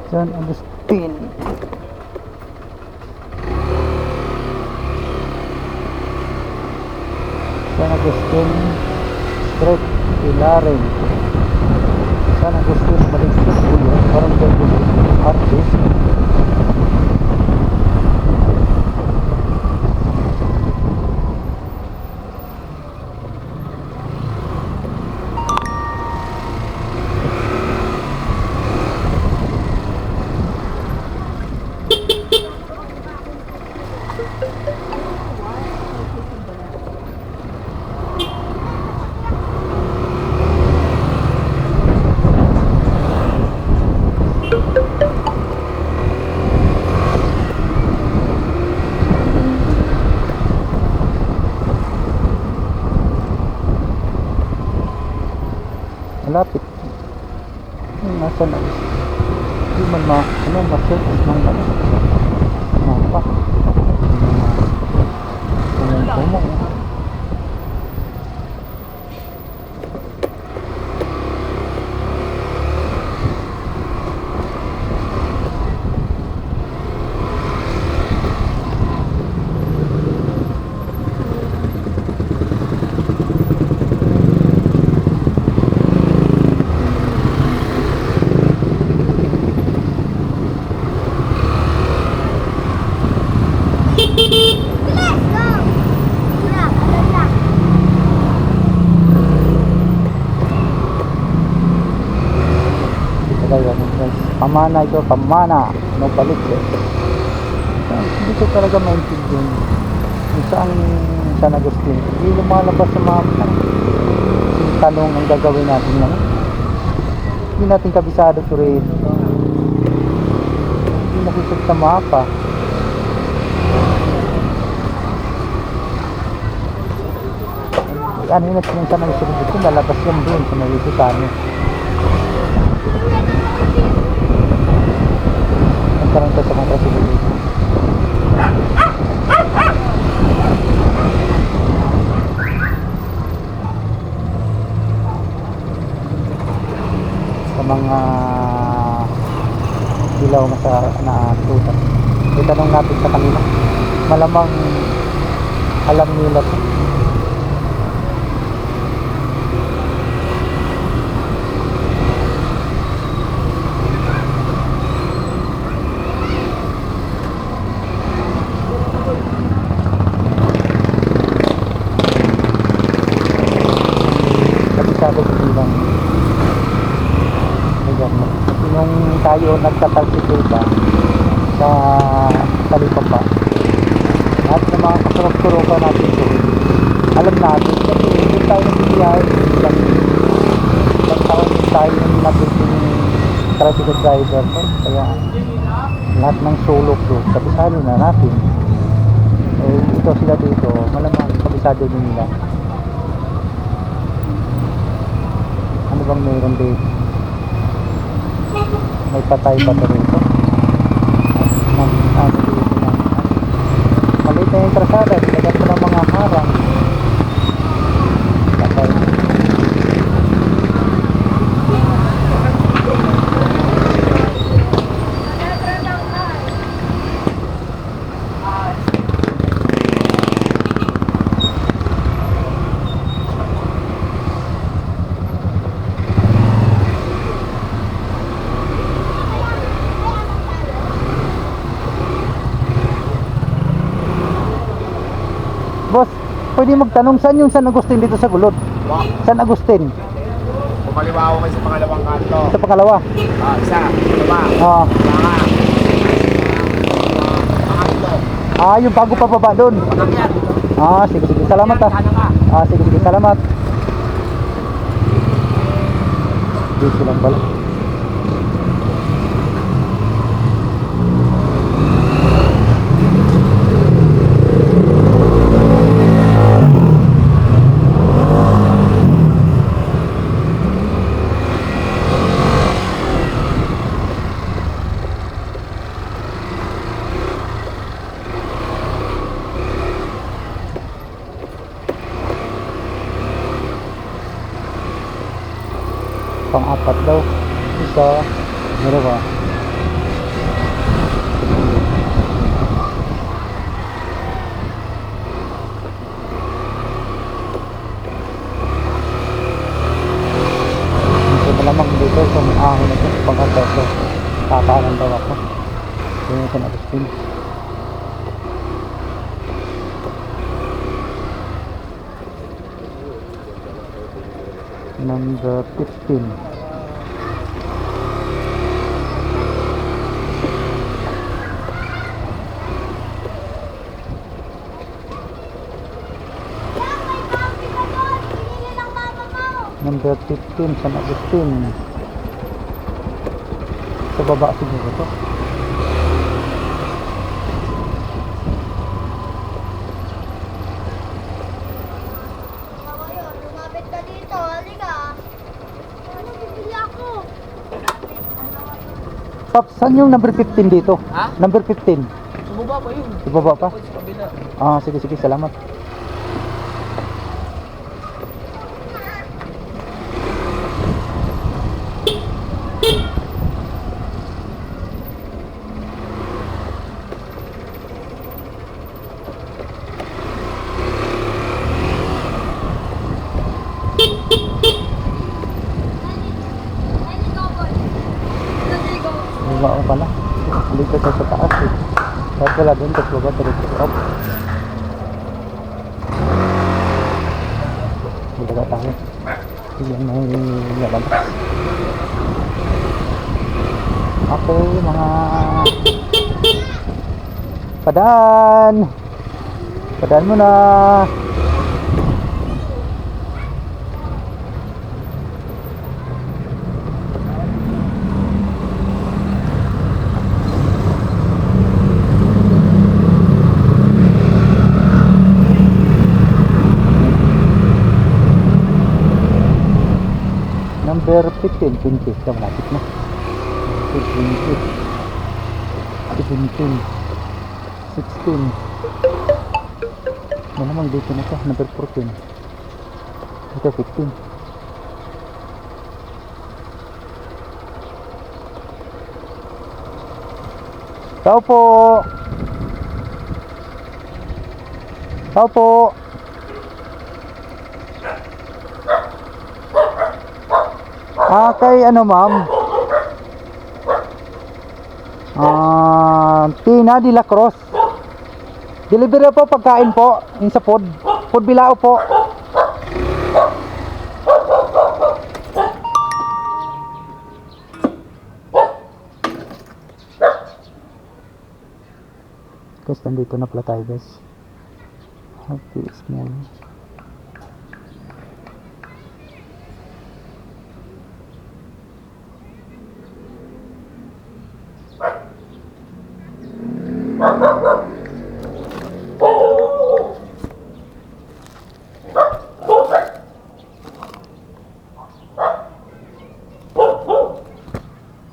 San Agustin. San Agustin Street, Ilarin. San Agustin, Balingsik, Uyo. Parang gagawin artist. Malapit. Nasa na? Hindi man ma-search ng mapa. Kumo. Pamana ito, pamana no balik eh. Hindi ko talaga maintindihan kung saan San Agustin. Hindi lumalabas sa mapa. Yung tanong ang gagawin natin lang, hindi natin kabisado to rin, hindi nakisip sa mapa. Ano yun at yung San Agustin dito, lalabas yan doon sa Mayusutan. Nagkaroon tayo sa mga trasigo dito. Sa mga dilaw na sa tuta. Itanong natin sa kanila. Malamang alam nila ito. Nung tayo nagtatalsikuta sa Talipapa at sa mga kasurok-surokan natin ito, alam natin kasi hindi tayo nagbibiyahe ilang taon tayo nagbibiyahe tricycle driver ko, kaya lahat ng sulok doon kabisado na natin. Ito sila dito, malamang kabisado din nila. Ano bang mayroon dito? May patay pa rin ito. Maliit na yung trasada, nilagyan ko ng mga harang. Patay. Boss, pwede magtanong saan yung San Agustin dito sa Gulod? San Agustin? Kumaliwa ako kayo sa pangalawang kanto. Sa pangalawa? Isa, dalawa. Yung bago pa baba doon. Sige, salamat sige, salamat. Dito lang pala. Pang-apat daw. Isa, dalawa, panahon na ito, pang-apeso. Kakanan daw ako. Yun yung San Agustin. Number 15. Number 15, San Agustin. Sa baba siguro to. Lumapit ka dito, halika. Ano, bibili ako. Paps, saan yung number 15 dito? Ha? Number 15. Sumaba pa yun. Sa baba pa? Sa kabila. Ah, sige, sige, salamat. Wala ko pala. Dito sa taas eh. Dapat wala doon, tapos baba, diretso up. Dito ka tayo. Yung may lalabas. Okay, mga padaan. Padaan mo na. Number 15, 20. Ito, malapit na. 20, 17, 16. Ano naman dito na ito? Number 14. Ito, 15. Tao po! Tao po! Kay ano ma'am? Tina de la Cruz. Delivery po pagkain po, yung sa food. Food Bilao po. Guys, nandito na pala tayo guys. Happy small.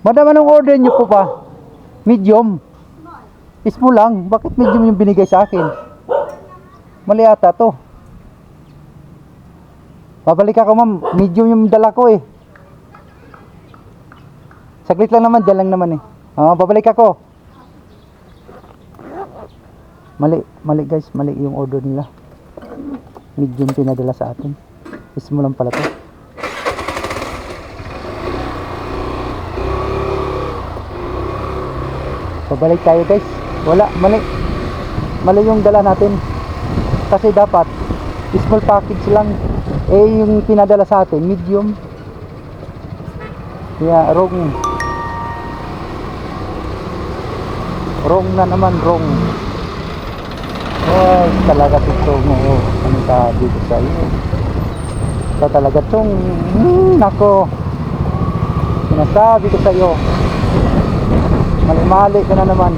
Madam, anong order niyo po pa? Medium. Small lang. Bakit medium yung binigay sa akin? Mali ata to. Babalik ako ma'am. Medium yung dala ko eh. Saglit lang naman. Dyan lang naman eh. Babalik ako. Mali guys. Mali yung order nila. Medium pinadala sa atin. Small lang pala to. Pabalik tayo guys. Wala, mali yung dala natin. Kasi dapat small package lang. Yung pinadala sa atin medium. Kaya wrong na naman, wrong. Ay, talaga ito mo. Ano sabi ko sa iyo? Ito talaga itong nako. Sinasabi ko sa iyo. Mali-mali ka na naman.